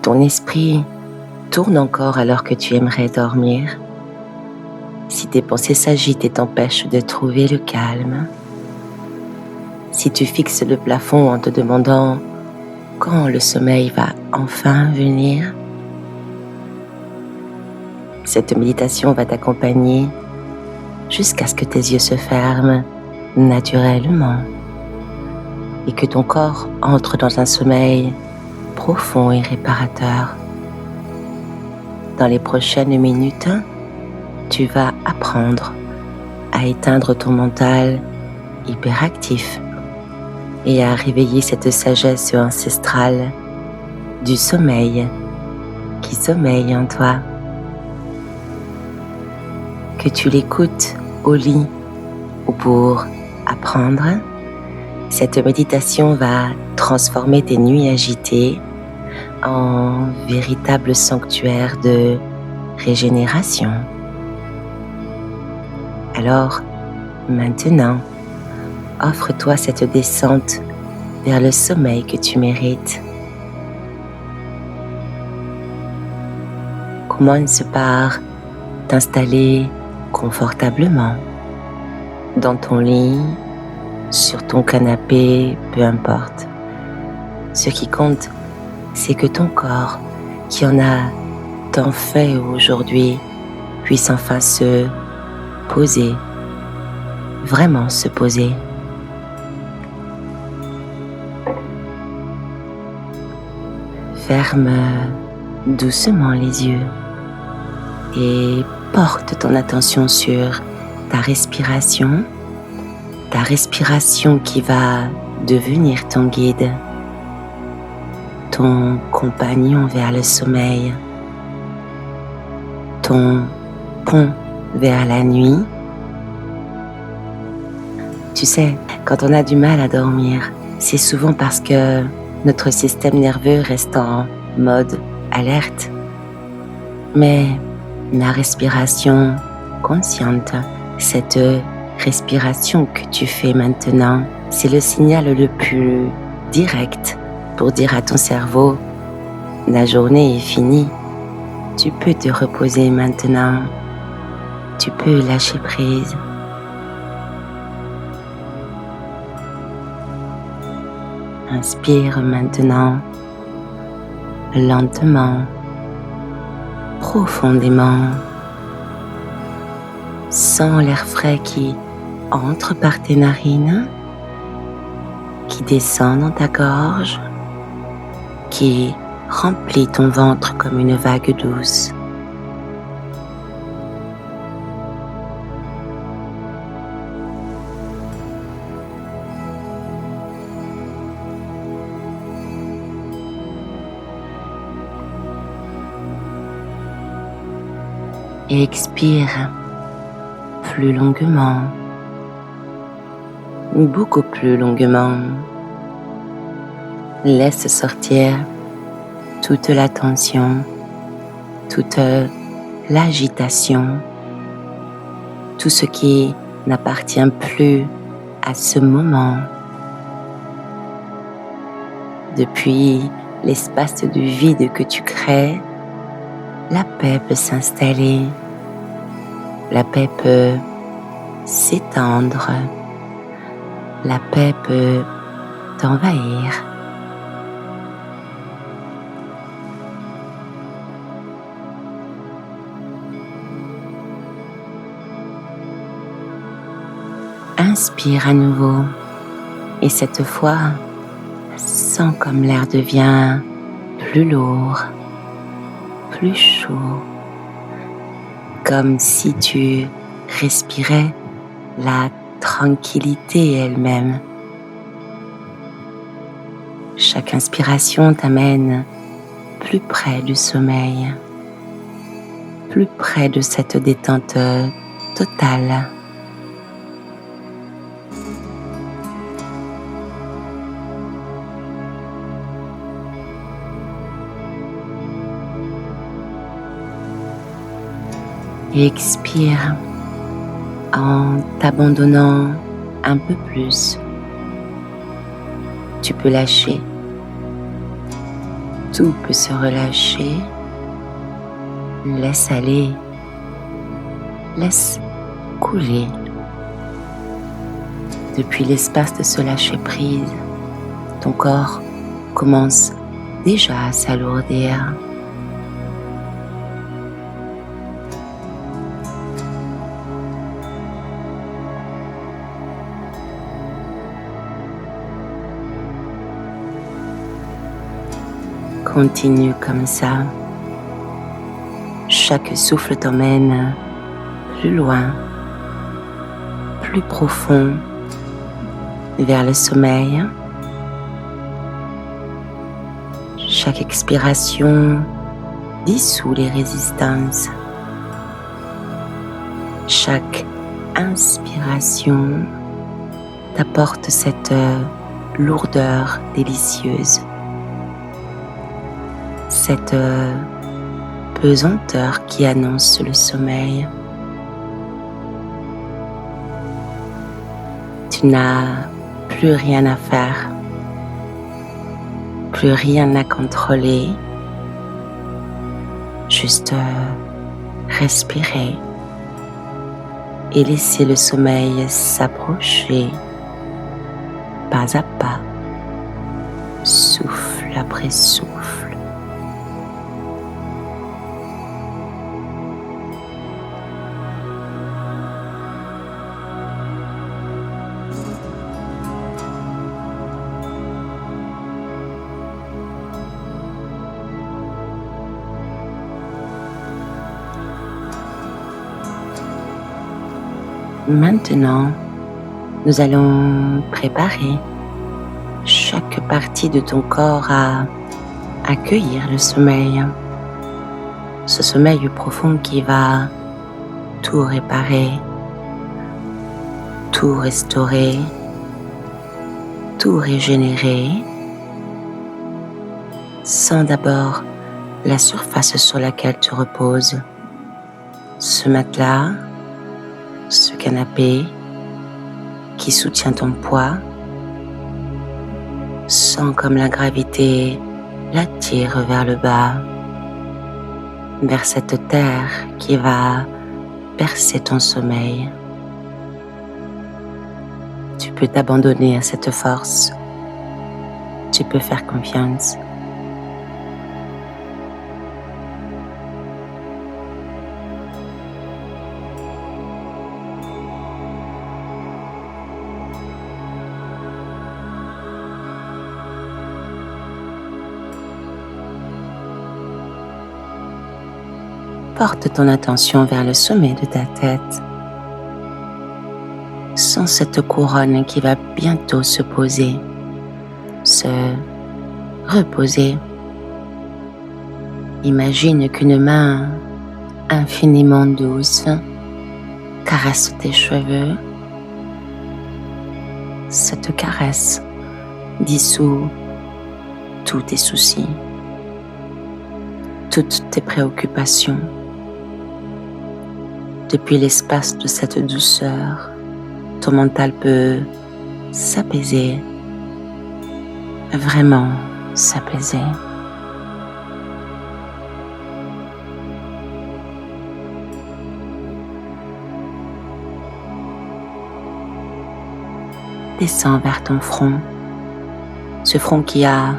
ton esprit tourne encore alors que tu aimerais dormir, si tes pensées s'agitent et t'empêchent de trouver le calme, si tu fixes le plafond en te demandant quand le sommeil va enfin venir, cette méditation va t'accompagner jusqu'à ce que tes yeux se ferment naturellement et que ton corps entre dans un sommeil profond et réparateur. Dans les prochaines minutes, tu vas apprendre à éteindre ton mental hyperactif et à réveiller cette sagesse ancestrale du sommeil qui sommeille en toi. Que tu l'écoutes au lit ou pour apprendre, cette méditation va transformer tes nuits agitées en véritable sanctuaire de régénération. Alors, maintenant, offre-toi cette descente vers le sommeil que tu mérites. Commence par t'installer confortablement dans ton lit, sur ton canapé, peu importe. Ce qui compte, c'est que ton corps, qui en a tant fait aujourd'hui, puisse enfin se poser, vraiment se poser. Ferme doucement les yeux et porte ton attention sur ta respiration qui va devenir ton guide, ton compagnon vers le sommeil, ton pont vers la nuit. Tu sais, quand on a du mal à dormir, c'est souvent parce que notre système nerveux reste en mode alerte. Mais la respiration consciente, cette respiration que tu fais maintenant, c'est le signal le plus direct pour dire à ton cerveau « La journée est finie, tu peux te reposer maintenant, tu peux lâcher prise ». Inspire maintenant, lentement, profondément. Sens l'air frais qui entre par tes narines, qui descend dans ta gorge, qui remplit ton ventre comme une vague douce. Et expire plus longuement, beaucoup plus longuement. Laisse sortir toute la tension, toute l'agitation, tout ce qui n'appartient plus à ce moment. Depuis l'espace du vide que tu crées, la paix peut s'installer, la paix peut s'étendre, la paix peut t'envahir. Inspire à nouveau et cette fois, sens comme l'air devient plus lourd, plus chaud, comme si tu respirais la tranquillité elle-même. Chaque inspiration t'amène plus près du sommeil, plus près de cette détente totale. Et expire en t'abandonnant un peu plus. Tu peux lâcher. Tout peut se relâcher. Laisse aller. Laisse couler. Depuis l'espace de ce lâcher prise, ton corps commence déjà à s'alourdir. Continue comme ça. Chaque souffle t'emmène plus loin, plus profond vers le sommeil. Chaque expiration dissout les résistances. Chaque inspiration t'apporte cette lourdeur délicieuse, cette pesanteur qui annonce le sommeil. Tu n'as plus rien à faire, plus rien à contrôler, juste respirer et laisser le sommeil s'approcher pas à pas, souffle après souffle. Maintenant, nous allons préparer chaque partie de ton corps à accueillir le sommeil. Ce sommeil profond qui va tout réparer, tout restaurer, tout régénérer, sans d'abord la surface sur laquelle tu reposes, ce matelas, ce canapé qui soutient ton poids, sens comme la gravité l'attire vers le bas, vers cette terre qui va bercer ton sommeil. Tu peux t'abandonner à cette force, tu peux faire confiance. Porte ton attention vers le sommet de ta tête. Sens cette couronne qui va bientôt se poser, se reposer. Imagine qu'une main infiniment douce caresse tes cheveux. Cette caresse dissout tous tes soucis, toutes tes préoccupations. Depuis l'espace de cette douceur, ton mental peut s'apaiser, vraiment s'apaiser. Descends vers ton front, ce front qui a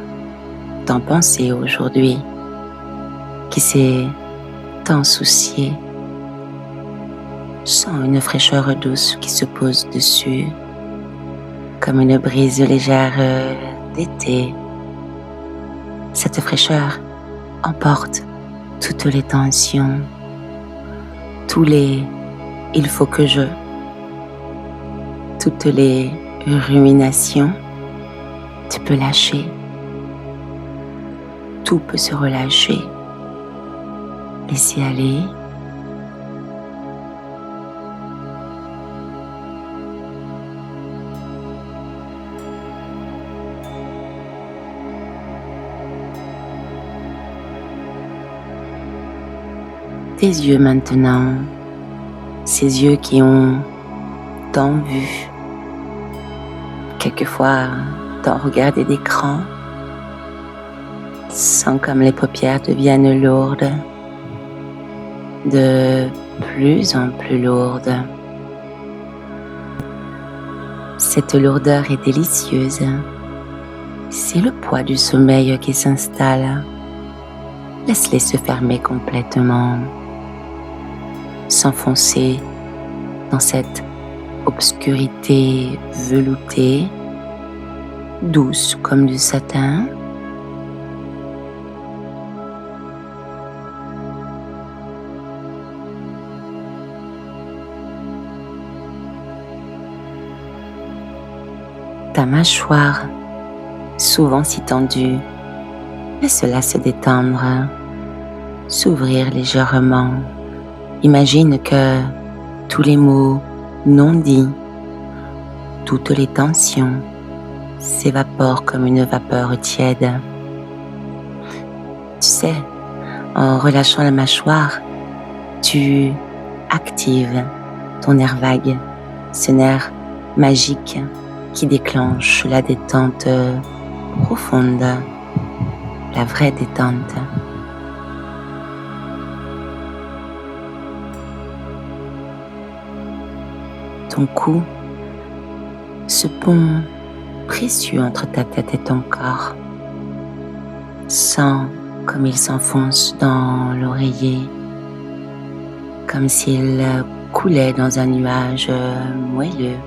tant pensé aujourd'hui, qui s'est tant soucié. Sens une fraîcheur douce qui se pose dessus, comme une brise légère d'été. Cette fraîcheur emporte toutes les tensions, tous les « il faut que je », toutes les ruminations. Tu peux lâcher, tout peut se relâcher, laisser aller. Tes yeux maintenant, ces yeux qui ont tant vu, quelquefois tant regardé d'écran, Sens comme les paupières deviennent lourdes, de plus en plus lourdes. Cette lourdeur est délicieuse. C'est le poids du sommeil qui s'installe. Laisse-les se fermer complètement, s'enfoncer dans cette obscurité veloutée, douce comme du satin. Ta mâchoire, souvent si tendue, laisse-la se détendre, s'ouvrir légèrement. Imagine que tous les mots non dits, toutes les tensions s'évaporent comme une vapeur tiède. Tu sais, en relâchant la mâchoire, tu actives ton nerf vague, ce nerf magique qui déclenche la détente profonde, la vraie détente. Ton cou, ce pont précieux entre ta tête et ton corps. Sens comme il s'enfonce dans l'oreiller, comme s'il coulait dans un nuage moelleux.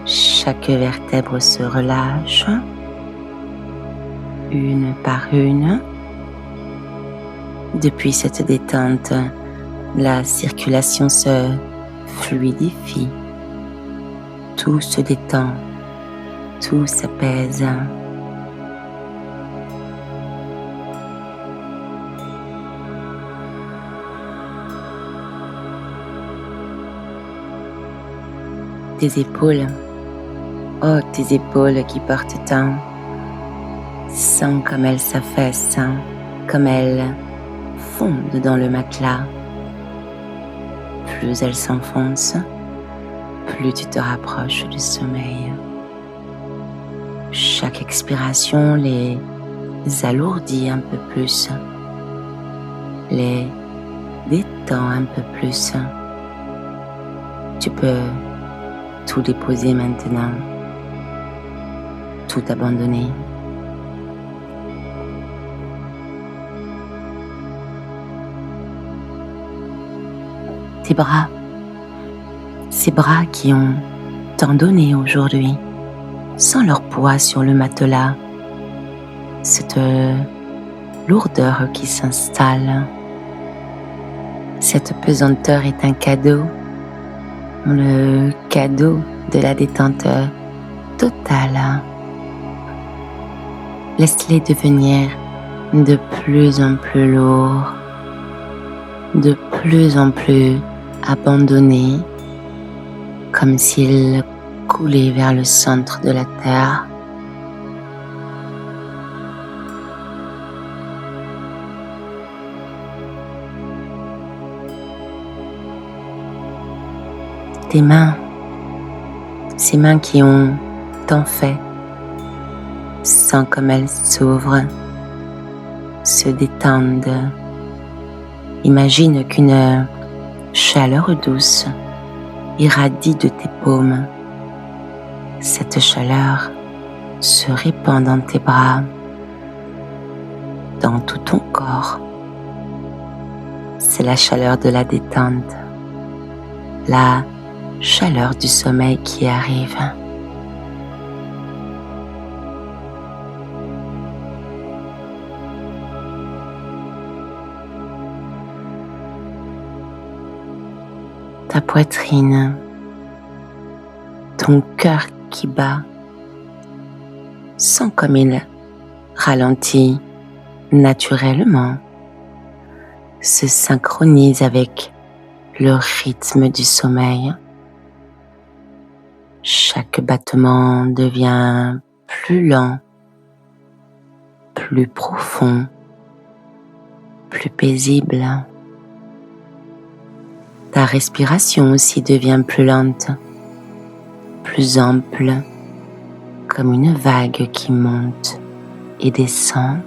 Chaque vertèbre se relâche, une par une. Depuis cette détente, la circulation se fluidifie. Tout se détend, tout s'apaise. Tes épaules, oh tes épaules qui portent tant, sens comme elles s'affaissent, comme elles fondent dans le matelas. Plus elles s'enfoncent, plus tu te rapproches du sommeil. Chaque expiration les alourdit un peu plus, les détend un peu plus. Tu peux tout déposer maintenant, tout abandonner. Tes bras, ces bras qui ont tant donné aujourd'hui, sans leur poids sur le matelas, cette lourdeur qui s'installe. Cette pesanteur est un cadeau, le cadeau de la détente totale. Laisse-les devenir de plus en plus lourds, de plus en plus abandonnés, comme s'ils coulaient vers le centre de la terre. Tes mains, ces mains qui ont tant fait, sens comme elles s'ouvrent, se détendent. Imagine qu'une chaleur douce irradie de tes paumes. Cette chaleur se répand dans tes bras, dans tout ton corps. C'est la chaleur de la détente, la chaleur du sommeil qui arrive. Ta poitrine, ton cœur qui bat, sens comme il ralentit naturellement, se synchronise avec le rythme du sommeil. Chaque battement devient plus lent, plus profond, plus paisible. Ta respiration aussi devient plus lente, plus ample, comme une vague qui monte et descend,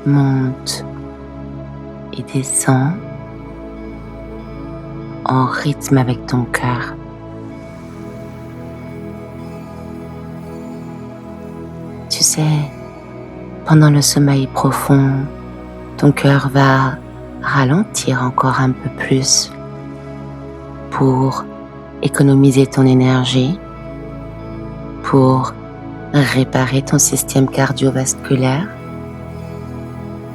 monte et descend en rythme avec ton cœur. Tu sais, pendant le sommeil profond, ton cœur va ralentir encore un peu plus pour économiser ton énergie, pour réparer ton système cardiovasculaire.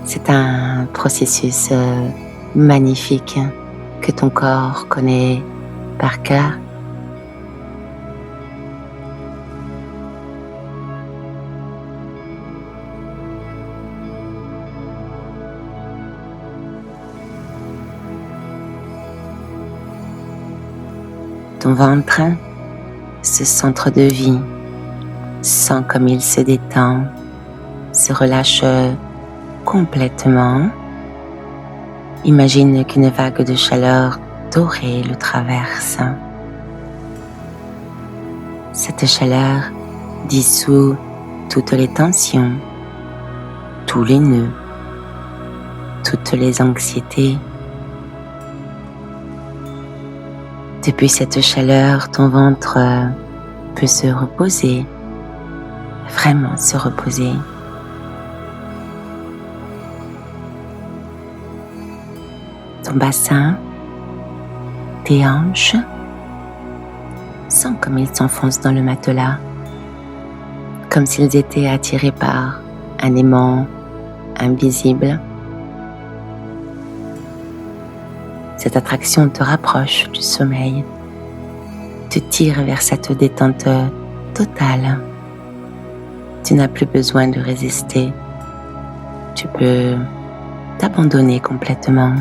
C'est un processus magnifique que ton corps connaît par cœur. Ton ventre, ce centre de vie, sent comme il se détend, se relâche complètement. Imagine qu'une vague de chaleur dorée le traverse. Cette chaleur dissout toutes les tensions, tous les nœuds, toutes les anxiétés. Depuis cette chaleur, ton ventre peut se reposer, vraiment se reposer. Ton bassin, tes hanches, sens comme ils s'enfoncent dans le matelas, comme s'ils étaient attirés par un aimant invisible. Cette attraction te rapproche du sommeil, te tire vers cette détente totale. Tu n'as plus besoin de résister. Tu peux t'abandonner complètement.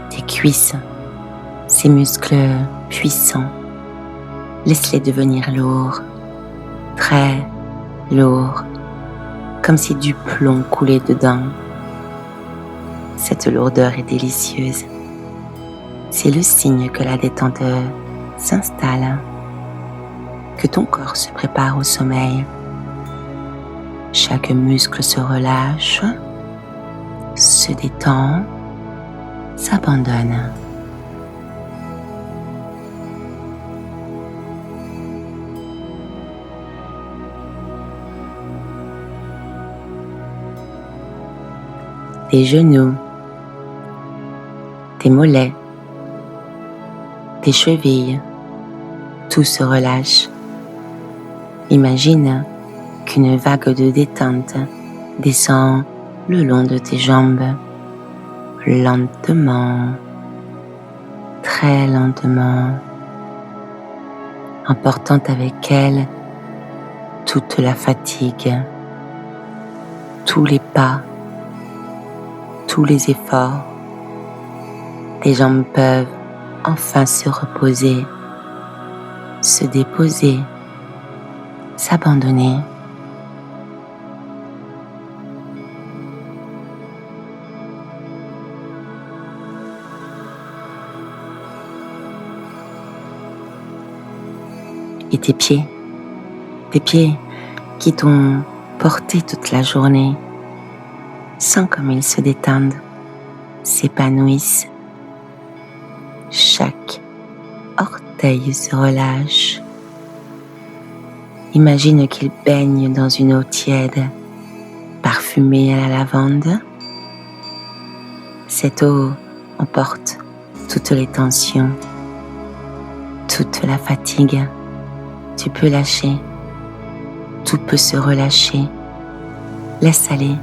Tes cuisses, ces muscles puissants, laisse-les devenir lourds, très lourds, comme si du plomb coulait dedans. Cette lourdeur est délicieuse. C'est le signe que la détente s'installe, que ton corps se prépare au sommeil. Chaque muscle se relâche, se détend, s'abandonne. Tes genoux, tes mollets, tes chevilles, tout se relâche. Imagine qu'une vague de détente descend le long de tes jambes, lentement, très lentement, emportant avec elle toute la fatigue, tous les pas, tous les efforts. Tes jambes peuvent enfin se reposer, se déposer, s'abandonner. Et tes pieds qui t'ont porté toute la journée, sens comme ils se détendent, s'épanouissent. Chaque orteil se relâche. Imagine qu'ils baignent dans une eau tiède, parfumée à la lavande. Cette eau emporte toutes les tensions, toute la fatigue. Tu peux lâcher, tout peut se relâcher. Laisse aller.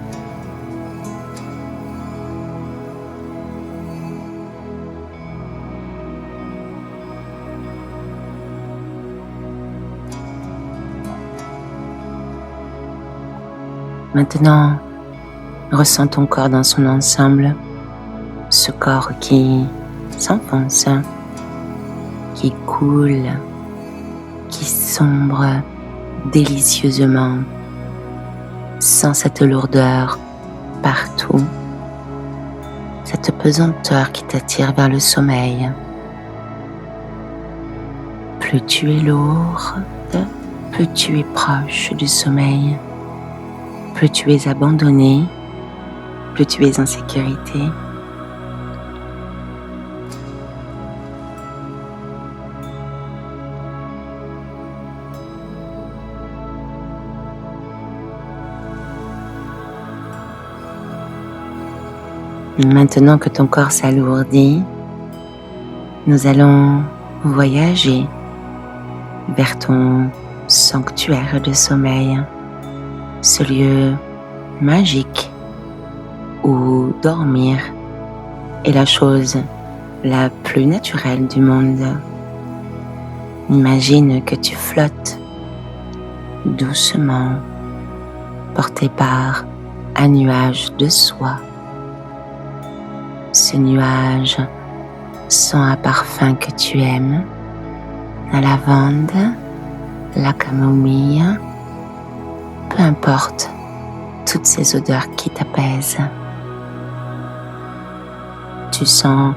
Maintenant, ressens ton corps dans son ensemble, ce corps qui s'enfonce, qui coule, qui sombre délicieusement Sens cette lourdeur partout, cette pesanteur qui t'attire vers le sommeil. Plus tu es lourde, plus tu es proche du sommeil. Plus tu es abandonné, plus tu es en sécurité. Maintenant que ton corps s'alourdit, nous allons voyager vers ton sanctuaire de sommeil, ce lieu magique où dormir est la chose la plus naturelle du monde. Imagine que tu flottes doucement, porté par un nuage de soie. Ce nuage sent un parfum que tu aimes, la lavande, la camomille, peu importe, toutes ces odeurs qui t'apaisent. Tu sens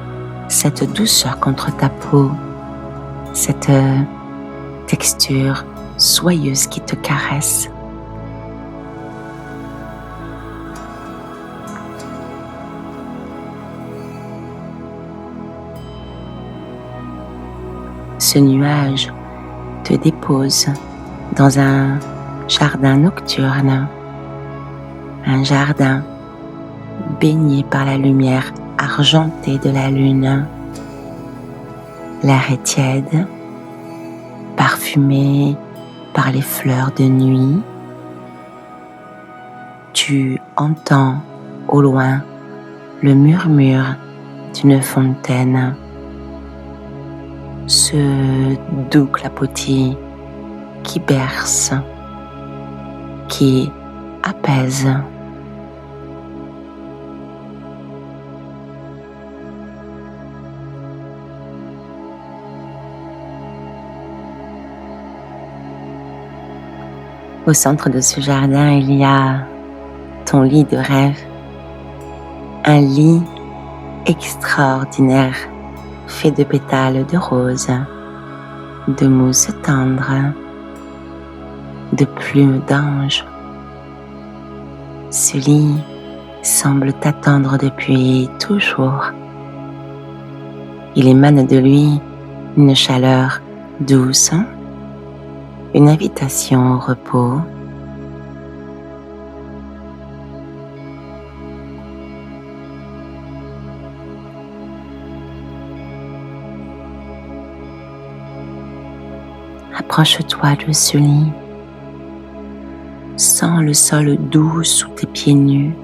cette douceur contre ta peau, cette texture soyeuse qui te caresse. Ce nuage te dépose dans un jardin nocturne, un jardin baigné par la lumière argentée de la lune. L'air est tiède, parfumé par les fleurs de nuit. Tu entends au loin le murmure d'une fontaine. Ce doux clapotis qui berce, qui apaise. Au centre de ce jardin, il y a ton lit de rêve, un lit extraordinaire fait de pétales de rose, de mousse tendre, de plumes d'ange. Ce lit semble t'attendre depuis toujours. Il émane de lui une chaleur douce, une invitation au repos. Approche-toi de ce lit. Sens le sol doux sous tes pieds nus,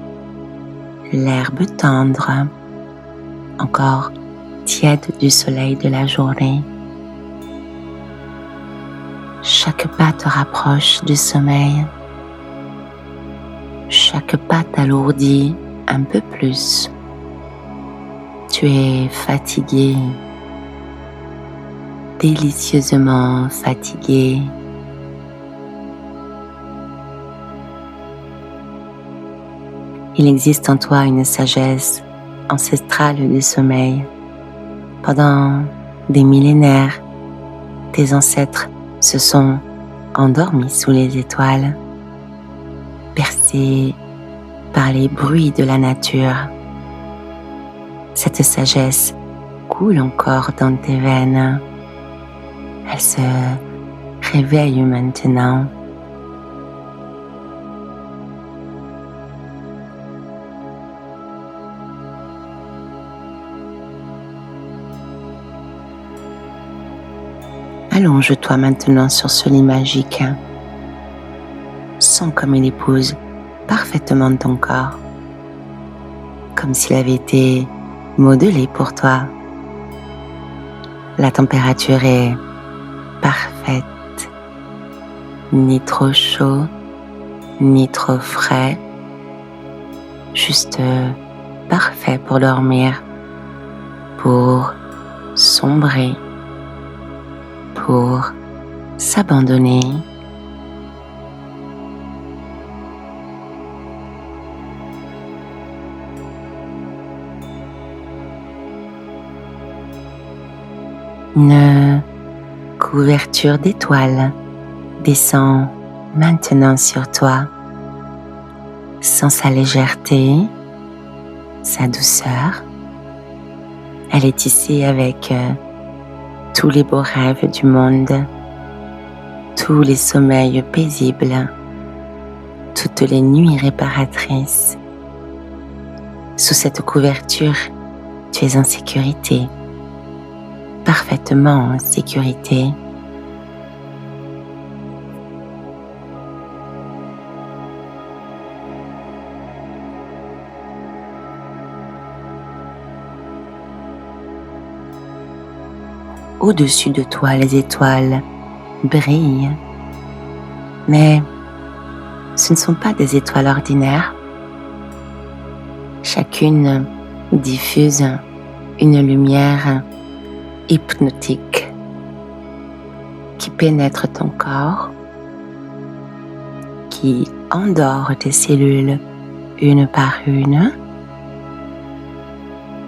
l'herbe tendre, encore tiède du soleil de la journée. Chaque pas te rapproche du sommeil. Chaque pas t'alourdit un peu plus. Tu es fatigué, délicieusement fatigué. Il existe en toi une sagesse ancestrale du sommeil. Pendant des millénaires, tes ancêtres se sont endormis sous les étoiles, bercés par les bruits de la nature. Cette sagesse coule encore dans tes veines. Elle se réveille maintenant. Allonge-toi maintenant sur ce lit magique. Sens comme il épouse parfaitement ton corps, comme s'il avait été modelé pour toi. La température est parfaite, ni trop chaud, ni trop frais, juste parfait pour dormir, pour sombrer, pour s'abandonner. Une couverture d'étoiles descend maintenant sur toi, sans sa légèreté, sa douceur. Elle est tissée avec tous les beaux rêves du monde, tous les sommeils paisibles, toutes les nuits réparatrices. Sous cette couverture, tu es en sécurité, parfaitement en sécurité. Au-dessus de toi, les étoiles brillent, mais ce ne sont pas des étoiles ordinaires. Chacune diffuse une lumière hypnotique qui pénètre ton corps, qui endort tes cellules une par une.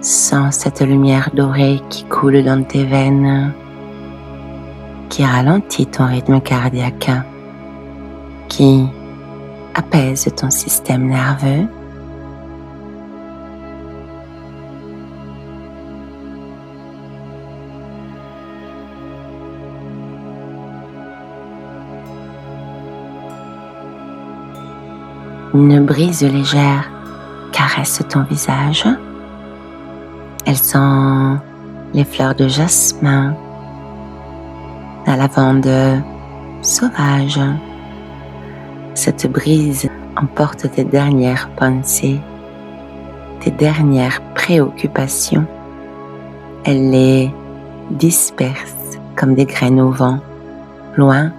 Sens cette lumière dorée qui coule dans tes veines, qui ralentit ton rythme cardiaque, qui apaise ton système nerveux. Une brise légère caresse ton visage. Elle sent les fleurs de jasmin, la lavande sauvage. Cette brise emporte tes dernières pensées, tes dernières préoccupations. Elle les disperse comme des graines au vent, loin,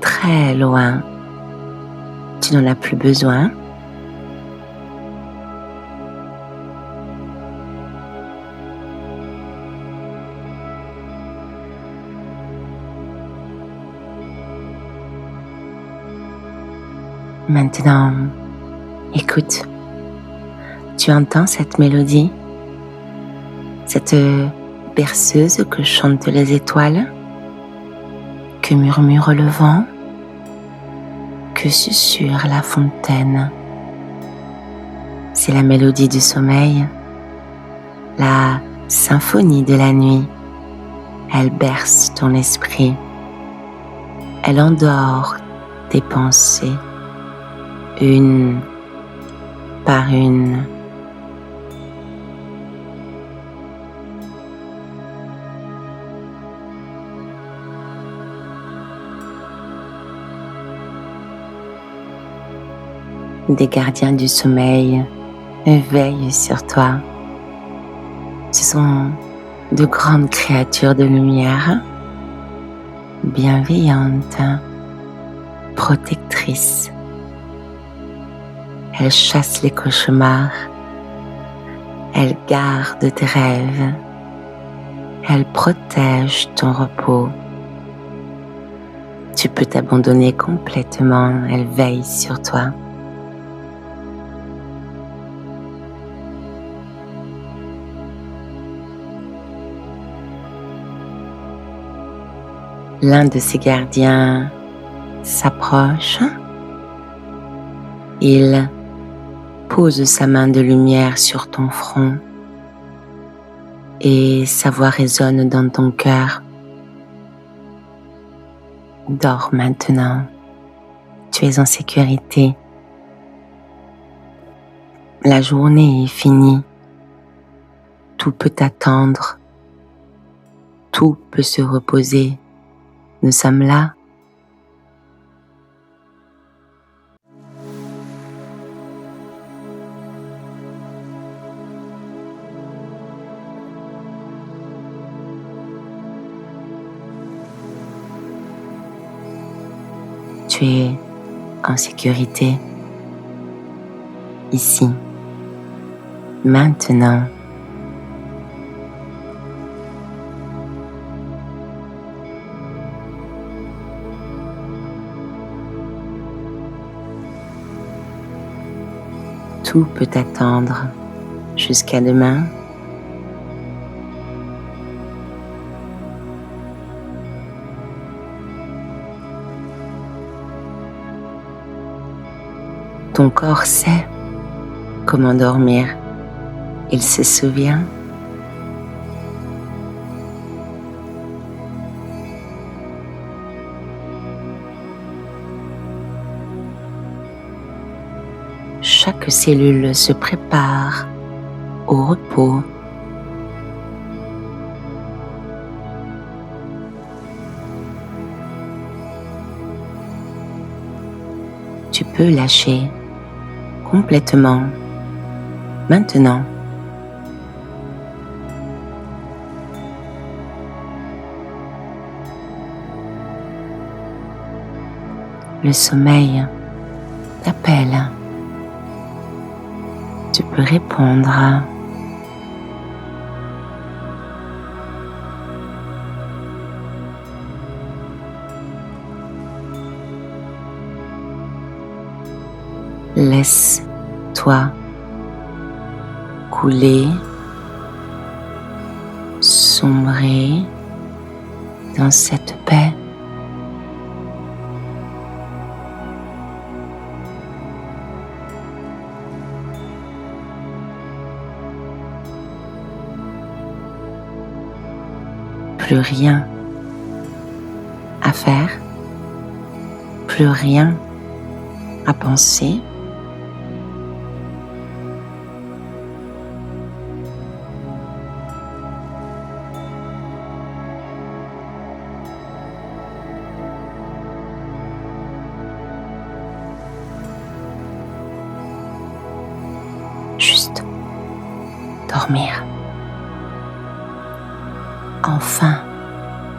très loin. Tu n'en as plus besoin. Maintenant, écoute, tu entends cette mélodie, cette berceuse que chantent les étoiles, que murmure le vent, que susurre la fontaine. C'est la mélodie du sommeil, la symphonie de la nuit. Elle berce ton esprit, elle endort tes pensées, une par une. Des gardiens du sommeil veillent sur toi. Ce sont de grandes créatures de lumière, bienveillantes, protectrices. Elles chassent les cauchemars, elles gardent tes rêves, elles protègent ton repos. Tu peux t'abandonner complètement, elles veillent sur toi. L'un de ces gardiens s'approche. Il pose sa main de lumière sur ton front et sa voix résonne dans ton cœur. Dors maintenant, tu es en sécurité. La journée est finie, tout peut attendre, tout peut se reposer. Nous sommes là. Tu es en sécurité, ici, maintenant. Tout peut attendre jusqu'à demain. Ton corps sait comment dormir. Il se souvient. Chaque cellule se prépare au repos. Tu peux lâcher complètement maintenant. Le sommeil t'appelle. Tu peux répondre. Laisse-toi couler, sombrer dans cette paix. Plus rien à faire, plus rien à penser. Juste dormir. Enfin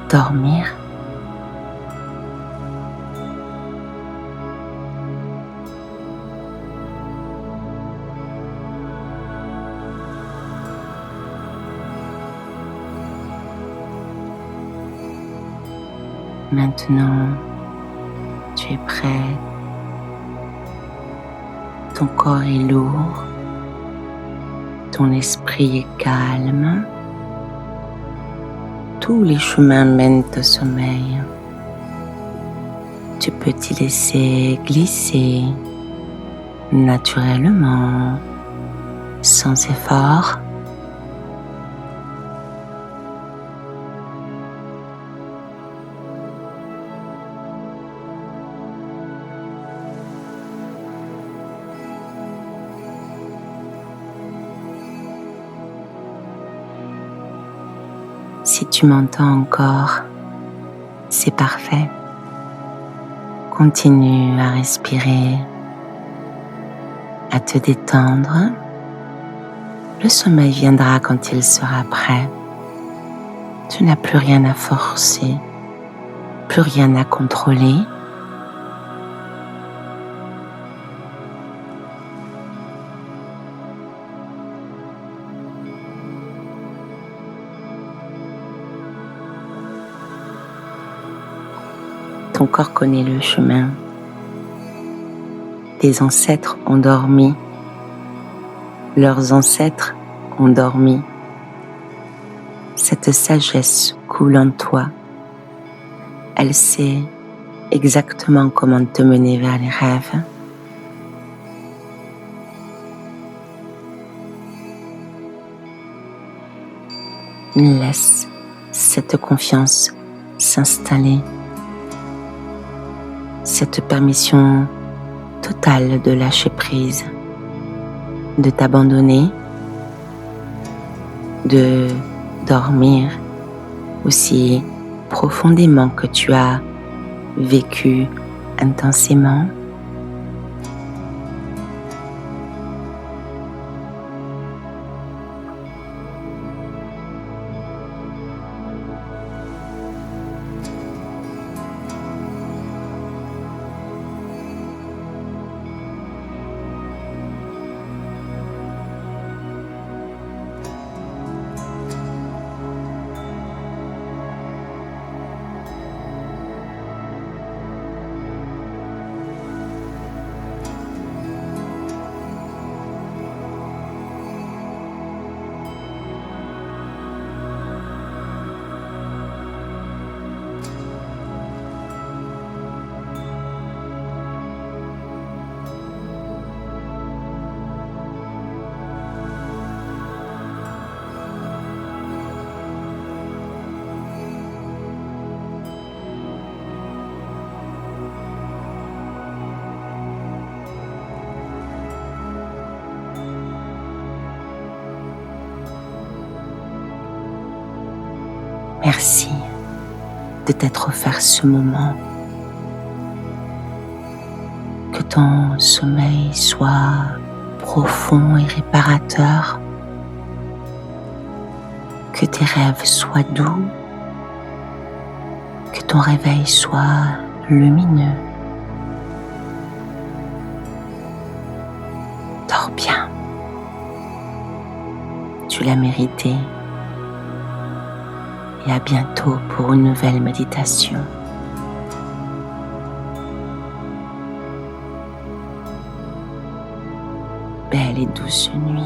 dormir. Maintenant, tu es prêt. Ton corps est lourd. Ton esprit est calme. Tous les chemins mènent au sommeil. Tu peux t'y laisser glisser naturellement, sans effort. Si tu m'entends encore, c'est parfait. Continue à respirer, à te détendre. Le sommeil viendra quand il sera prêt. Tu n'as plus rien à forcer, plus rien à contrôler. Ton corps connaît le chemin. Tes ancêtres ont dormi. Leurs ancêtres ont dormi. Cette sagesse coule en toi. Elle sait exactement comment te mener vers les rêves. Laisse cette confiance s'installer. Cette permission totale de lâcher prise, de t'abandonner, de dormir aussi profondément que tu as vécu intensément. Merci de t'être offert ce moment. Que ton sommeil soit profond et réparateur. Que tes rêves soient doux. Que ton réveil soit lumineux. Dors bien. Tu l'as mérité. Et à bientôt pour une nouvelle méditation. Belle et douce nuit.